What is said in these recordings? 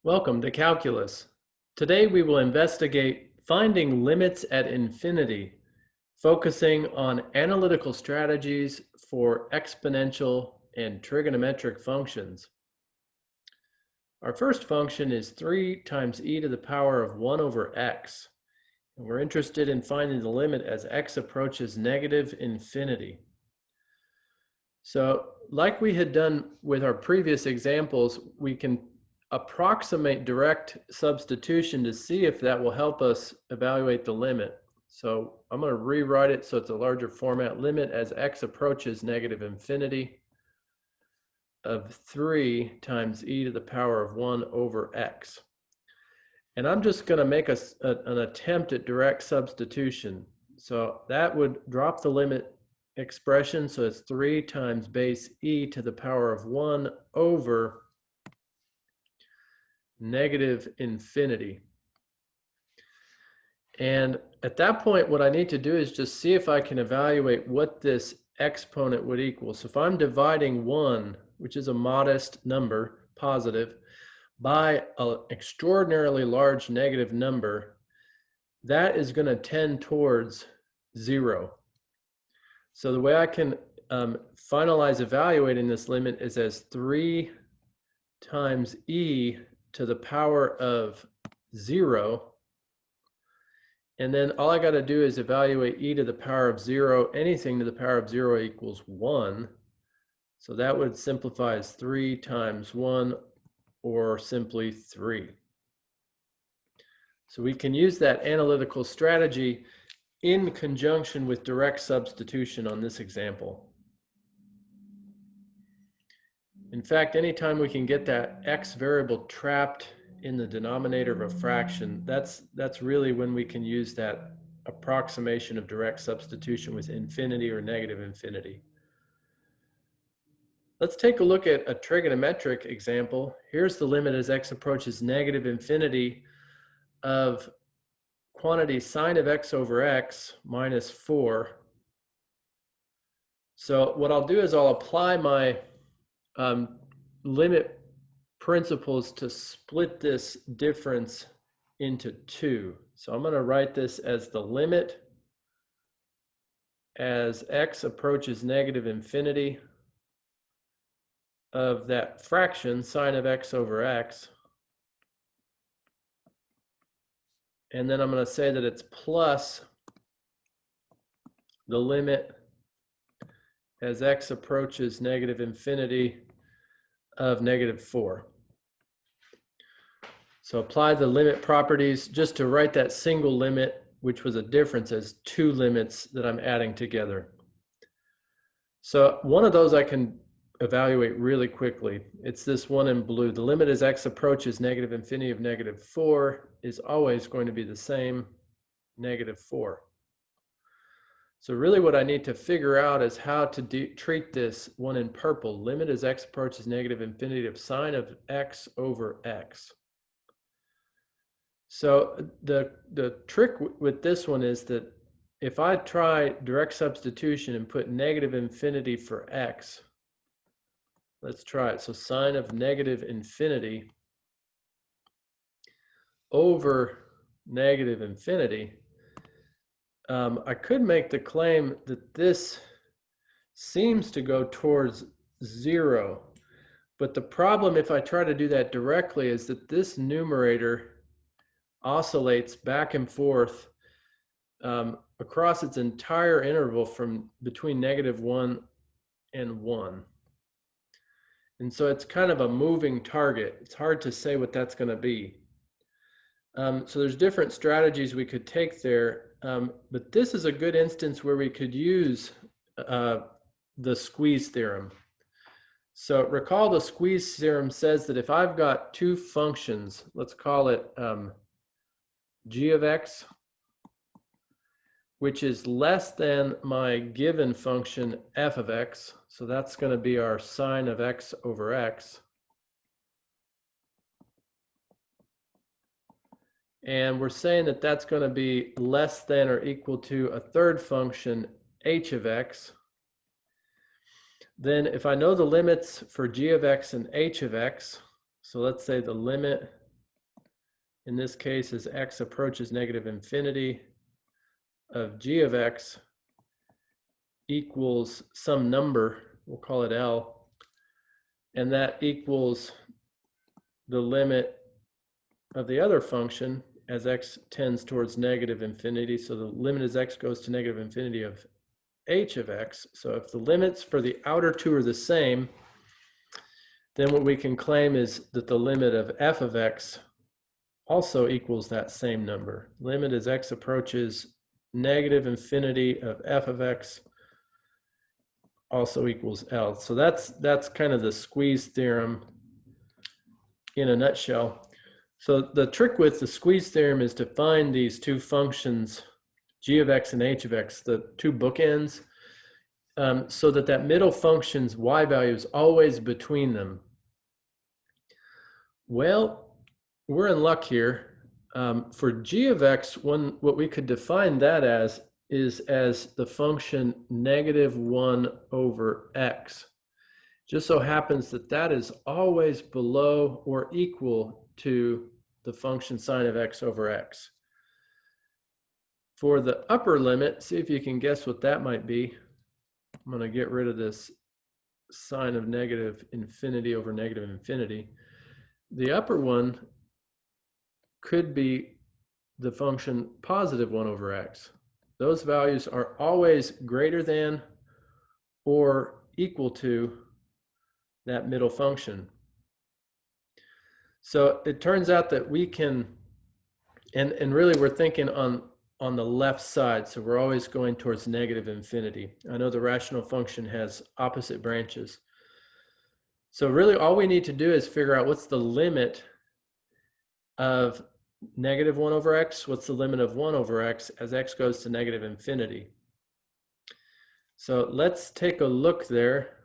Welcome to Calculus. Today we will investigate finding limits at infinity, focusing on analytical strategies for exponential and trigonometric functions. Our first function is 3 times e to the power of 1 over x. And we're interested in finding the limit as x approaches negative infinity. So, like we had done with our previous examples, we can approximate direct substitution to see if that will help us evaluate the limit. So I'm going to rewrite it so it's a larger format. Limit as x approaches negative infinity of 3 times e to the power of 1 over x. And I'm just going to make an attempt at direct substitution. So that would drop the limit expression, so it's 3 times base e to the power of 1 over negative infinity. And at that point, what I need to do is just see if I can evaluate what this exponent would equal. So if I'm dividing 1, which is a modest number, positive, by an extraordinarily large negative number, that is going to tend towards 0. So the way I can finalize evaluating this limit is as 3 times e to the power of 0. And then all I got to do is evaluate e to the power of 0. Anything to the power of 0 equals 1. So that would simplify as 3 times 1, or simply 3. So we can use that analytical strategy in conjunction with direct substitution on this example. In fact, anytime we can get that x variable trapped in the denominator of a fraction, that's really when we can use that approximation of direct substitution with infinity or negative infinity. Let's take a look at a trigonometric example. Here's the limit as x approaches negative infinity of quantity sine of x over x minus 4. So what I'll do is I'll apply my limit principles to split this difference into 2. So I'm going to write this as the limit as x approaches negative infinity of that fraction sine of x over x. And then I'm going to say that it's plus the limit as x approaches negative infinity of negative 4. So apply the limit properties just to write that single limit, which was a difference, as 2 limits that I'm adding together. So one of those I can evaluate really quickly. It's this one in blue. The limit as x approaches negative infinity of negative 4 is always going to be the same, negative 4. So really what I need to figure out is how to treat this one in purple. Limit as x approaches negative infinity of sine of x over x. So the trick with this one is that if I try direct substitution and put negative infinity for x, let's try it. So sine of negative infinity over negative infinity, I could make the claim that this seems to go towards 0. But the problem if I try to do that directly is that this numerator oscillates back and forth across its entire interval from between negative 1 and 1. And so it's kind of a moving target. It's hard to say what that's going to be. So there's different strategies we could take there. But this is a good instance where we could use the Squeeze Theorem. So recall the Squeeze Theorem says that if I've got 2 functions, let's call it g of x, which is less than my given function f of x, so that's going to be our sine of x over x. And we're saying that that's going to be less than or equal to a third function, h of x. Then if I know the limits for g of x and h of x, so let's say the limit in this case as x approaches negative infinity, of g of x equals some number, we'll call it L, and that equals the limit of the other function as x tends towards negative infinity. So the limit as x goes to negative infinity of h of x. So if the limits for the outer two are the same, then what we can claim is that the limit of f of x also equals that same number. Limit as x approaches negative infinity of f of x also equals L. So that's kind of the squeeze theorem in a nutshell. So the trick with the squeeze theorem is to find these two functions, g of x and h of x, the two bookends, so that middle function's y value is always between them. Well, we're in luck here. For g of x, what we could define that as is as the function -1 over x. Just so happens that that is always below or equal to the function sine of x over x. For the upper limit, see if you can guess what that might be. I'm going to get rid of this sine of negative infinity over negative infinity. The upper one could be the function +1 over x. Those values are always greater than or equal to that middle function. So it turns out that we can, and really we're thinking on the left side, so we're always going towards negative infinity. I know the rational function has opposite branches. So really all we need to do is figure out what's the limit of -1 over x, what's the limit of 1 over x as x goes to negative infinity. So let's take a look there.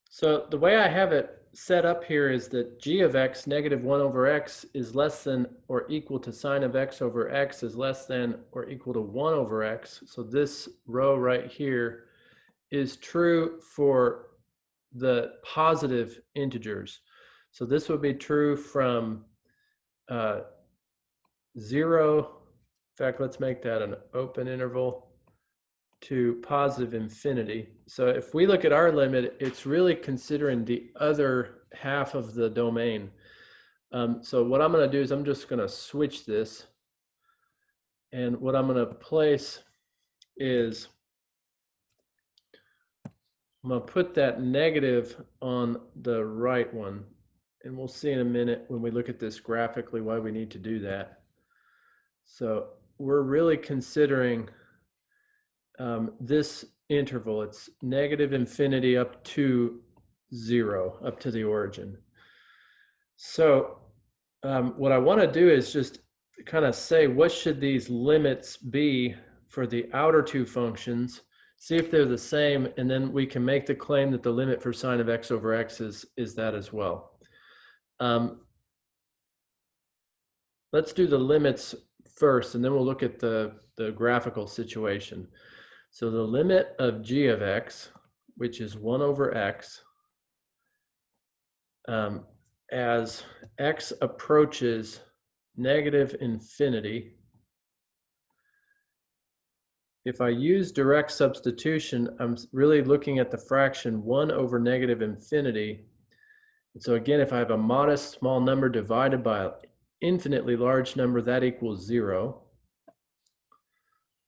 So the way I have it set up here is that g of x, -1 over x, is less than or equal to sine of x over x is less than or equal to 1 over x. So this row right here is true for the positive integers. So this would be true from 0, in fact, let's make that an open interval, to positive infinity. So if we look at our limit, it's really considering the other half of the domain. So what I'm going to do is I'm just going to switch this. And what I'm going to place is I'm going to put that negative on the right one. And we'll see in a minute when we look at this graphically why we need to do that. So we're really considering this interval. It's negative infinity up to 0, up to the origin. So what I want to do is just kind of say what should these limits be for the outer two functions, see if they're the same, and then we can make the claim that the limit for sine of x over x is that as well. Let's do the limits first, and then we'll look at the graphical situation. So the limit of g of x, which is 1 over x, as x approaches negative infinity, if I use direct substitution, I'm really looking at the fraction 1 over negative infinity. And so again, if I have a modest small number divided by an infinitely large number, that equals 0.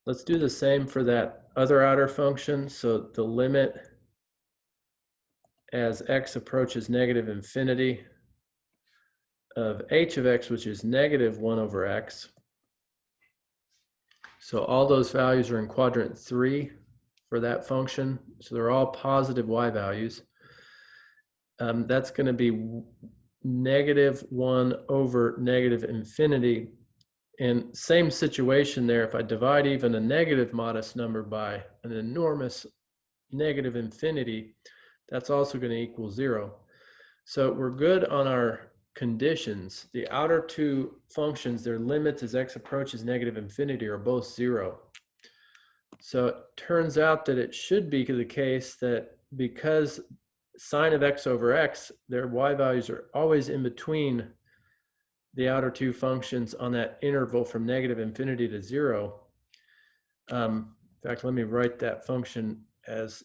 Let's do the same for that other outer function. So the limit as x approaches negative infinity of h of x, which is -1 over x. So all those values are in quadrant 3 for that function. So they're all positive y values. That's going to be -1 over negative infinity. And same situation there, if I divide even a negative modest number by an enormous negative infinity, that's also going to equal 0. So we're good on our conditions. The outer two functions, their limits as x approaches negative infinity are both 0. So it turns out that it should be the case that because sine of x over x, their y values are always in between the outer two functions on that interval from negative infinity to 0. In fact, let me write that function as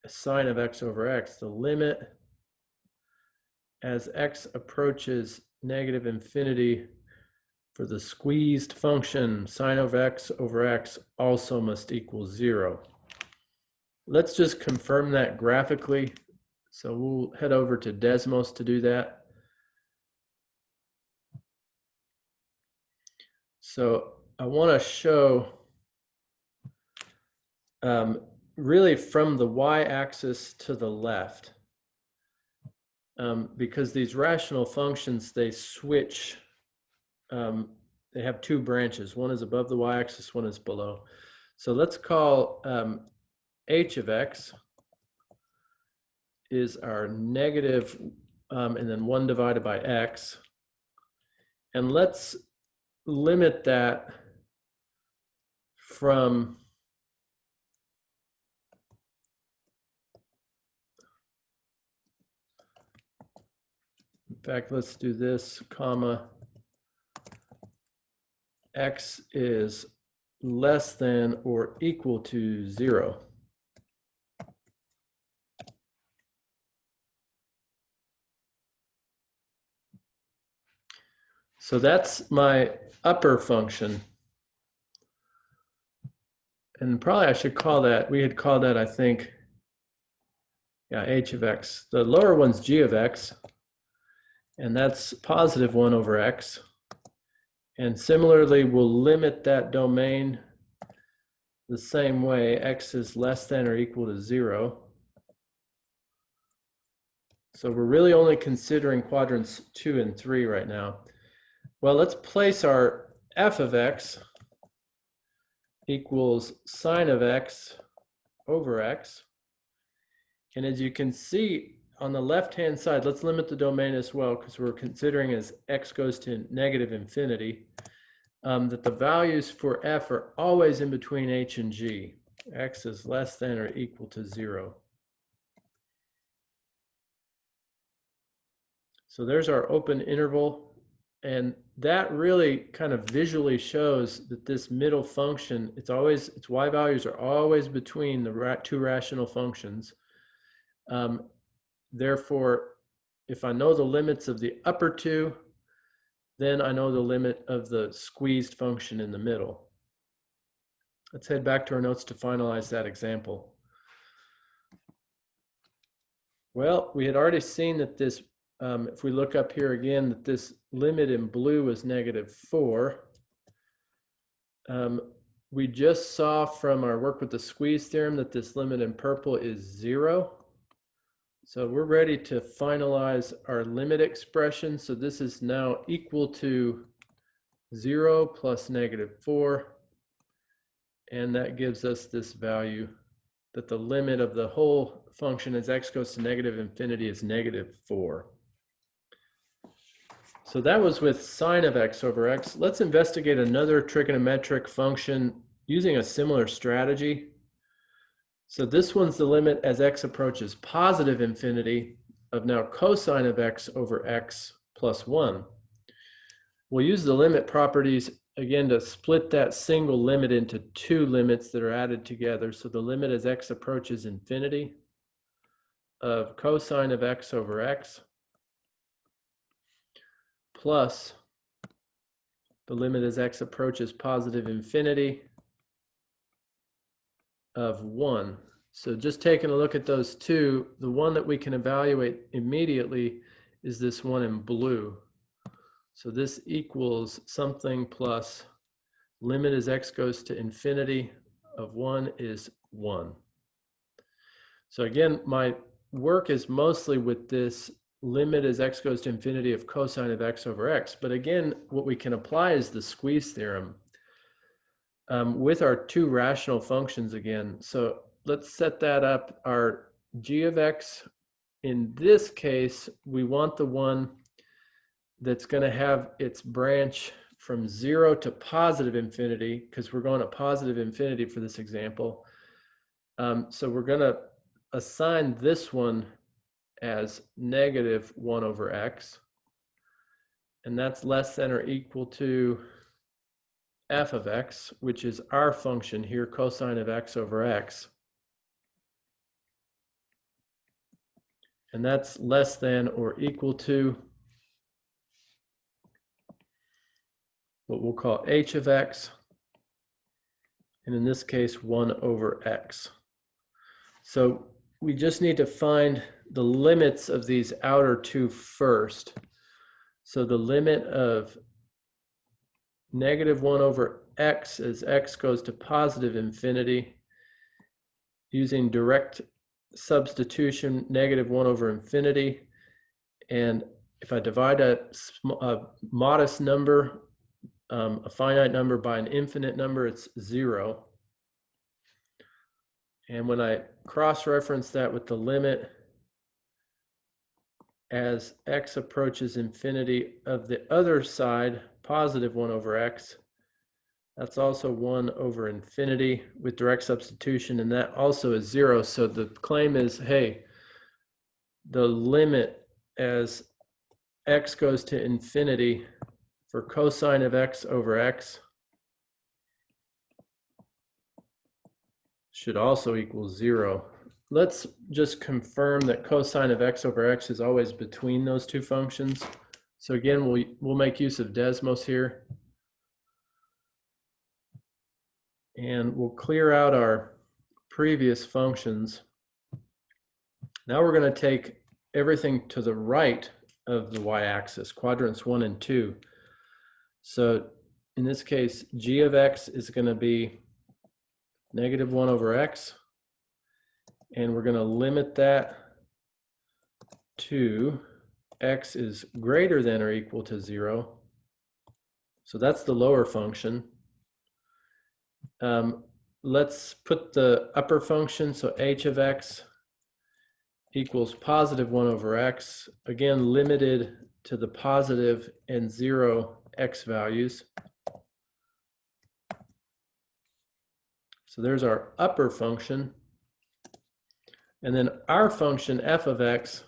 sine of x over x. The limit as x approaches negative infinity for the squeezed function sine of x over x also must equal 0. Let's just confirm that graphically. So we'll head over to Desmos to do that. So I want to show really from the y-axis to the left, because these rational functions, they switch. They have two branches. One is above the y-axis, one is below. So let's call h of x is our negative, and then 1 divided by x. And let's limit that from in fact, let's do this, comma, x is less than or equal to 0. So that's my upper function. And probably I should call that, we had called that, I think, yeah, h of x. The lower one's g of x, and that's positive 1 over x. And similarly, we'll limit that domain the same way. X is less than or equal to 0. So we're really only considering quadrants 2 and 3 right now. Well, let's place our f of x equals sine of x over x. And as you can see on the left-hand side, let's limit the domain as well because we're considering as x goes to negative infinity, that the values for f are always in between h and g. X is less than or equal to 0. So there's our open interval. And that really kind of visually shows that this middle function, its y values are always between the two rational functions. Therefore, if I know the limits of the upper two, then I know the limit of the squeezed function in the middle. Let's head back to our notes to finalize that example. Well, we had already seen that this, if we look up here again, that this limit in blue is -4. We just saw from our work with the squeeze theorem that this limit in purple is 0. So we're ready to finalize our limit expression. So this is now equal to 0 plus -4. And that gives us this value that the limit of the whole function as x goes to negative infinity is -4. So that was with sine of x over x. Let's investigate another trigonometric function using a similar strategy. So this one's the limit as x approaches positive infinity of now cosine of x over x plus 1. We'll use the limit properties again to split that single limit into two limits that are added together. So the limit as x approaches infinity of cosine of x over x plus the limit as x approaches positive infinity of 1. So just taking a look at those two, the one that we can evaluate immediately is this one in blue. So this equals something plus limit as x goes to infinity of 1 is 1. So again, my work is mostly with this limit as x goes to infinity of cosine of x over x. But again, what we can apply is the squeeze theorem with our two rational functions again. So let's set that up. Our g of x, in this case, we want the one that's going to have its branch from 0 to positive infinity, because we're going to positive infinity for this example. So we're going to assign this one as negative 1 over x. And that's less than or equal to f of x, which is our function here, cosine of x over x. And that's less than or equal to what we'll call h of x, and in this case 1 over x. So we just need to find the limits of these outer two first. So the limit of negative 1 over x as x goes to positive infinity, using direct substitution, negative 1 over infinity. And if I divide a modest number, a finite number by an infinite number, it's 0. And when I cross-reference that with the limit as x approaches infinity of the other side, positive 1 over x, that's also 1 over infinity with direct substitution, and that also is 0. So the claim is, hey, the limit as x goes to infinity for cosine of x over x should also equal 0. Let's just confirm that cosine of x over x is always between those two functions. So again, we'll make use of Desmos here. And we'll clear out our previous functions. Now we're going to take everything to the right of the y-axis, quadrants 1 and 2. So in this case, g of x is going to be negative 1 over x. And we're going to limit that to x is greater than or equal to 0. So that's the lower function. Let's put the upper function, so h of x equals positive 1 over x, again limited to the positive and 0 x values. So there's our upper function. And then our function f of x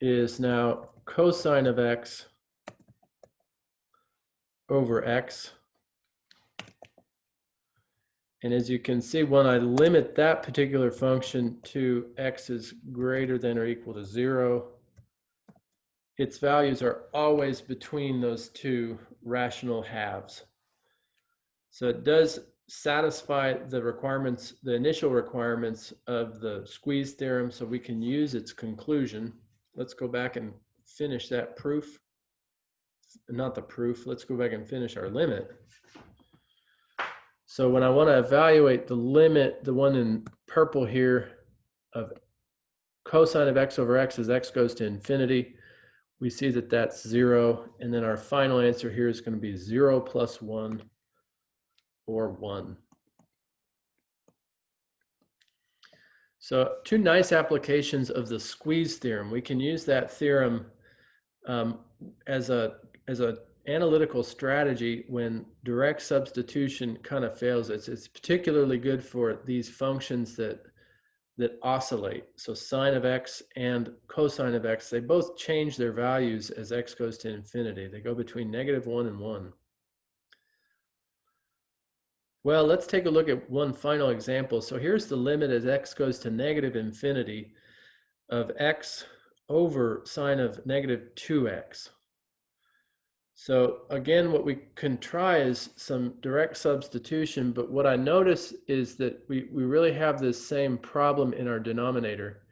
is now cosine of x over x. And as you can see, when I limit that particular function to x is greater than or equal to 0, its values are always between those two rational halves. So it does satisfy the requirements, the initial requirements of the Squeeze theorem, so we can use its conclusion. Let's go back and finish that proof. Not the proof, let's go back and finish our limit. So when I want to evaluate the limit, the one in purple here, of cosine of x over x as x goes to infinity, we see that that's 0. And then our final answer here is going to be 0 plus 1, or 1. So two nice applications of the Squeeze theorem. We can use that theorem as a analytical strategy when direct substitution kind of fails. It's particularly good for these functions that oscillate. So sine of x and cosine of x, they both change their values as x goes to infinity. They go between negative 1 and 1. Well, let's take a look at one final example. So here's the limit as x goes to negative infinity of x over sine of negative 2x. So again, what we can try is some direct substitution, but what I notice is that we really have this same problem in our denominator.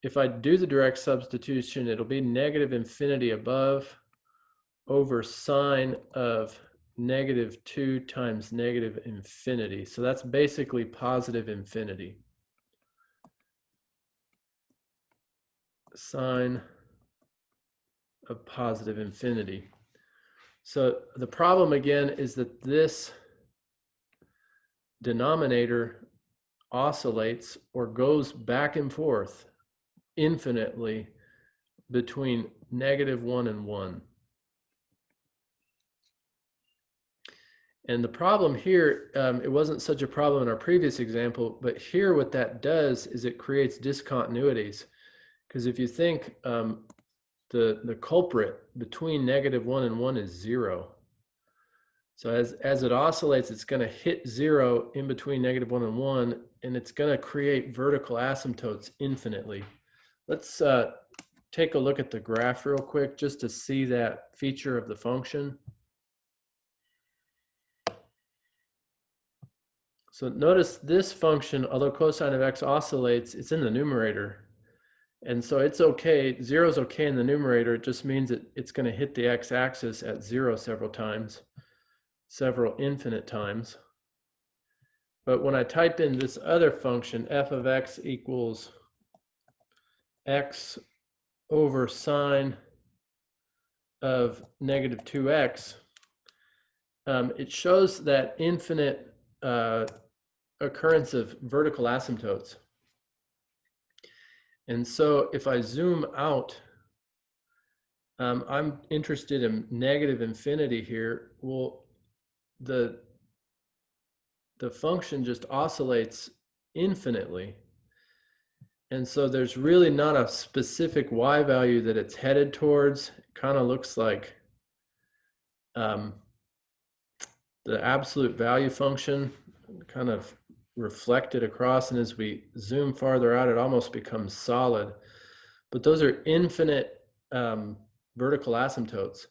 If I do the direct substitution, it'll be negative infinity above over sine of negative 2 times negative infinity. So that's basically positive infinity. Sine of positive infinity. So the problem again is that this denominator oscillates or goes back and forth infinitely between -1 and 1. And the problem here, it wasn't such a problem in our previous example, but here what that does is it creates discontinuities. Because if you think the culprit between -1 and 1 is 0. So as it oscillates, it's going to hit 0 in between -1 and 1, and it's going to create vertical asymptotes infinitely. Let's take a look at the graph real quick just to see that feature of the function. So notice this function, although cosine of x oscillates, it's in the numerator. And so it's okay, 0 is okay in the numerator. It just means that it's going to hit the x-axis at 0 several times, several infinite times. But when I type in this other function, f of x equals x over sine of -2x, it shows that infinite occurrence of vertical asymptotes. And so if I zoom out, I'm interested in negative infinity here. Well, the function just oscillates infinitely. And so there's really not a specific y value that it's headed towards. It kind of looks like the absolute value function kind of reflected across, and as we zoom farther out, it almost becomes solid. But those are infinite vertical asymptotes.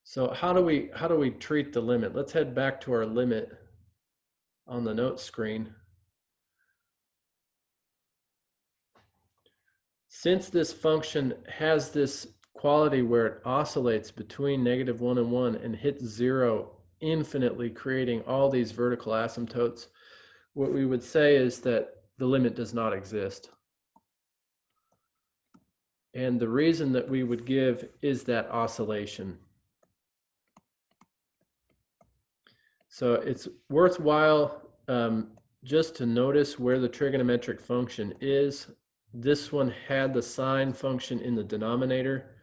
So how do we treat the limit? Let's head back to our limit on the note screen. Since this function has this quality where it oscillates between -1 and 1 and hits 0 infinitely, creating all these vertical asymptotes, what we would say is that the limit does not exist. And the reason that we would give is that oscillation. So it's worthwhile just to notice where the trigonometric function is. This one had the sine function in the denominator.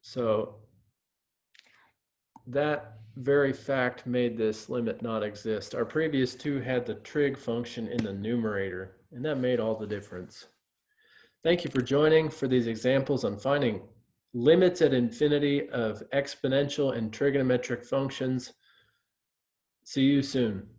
So that very fact made this limit not exist. Our previous two had the trig function in the numerator, and that made all the difference. Thank you for joining for these examples on finding limits at infinity of exponential and trigonometric functions. See you soon.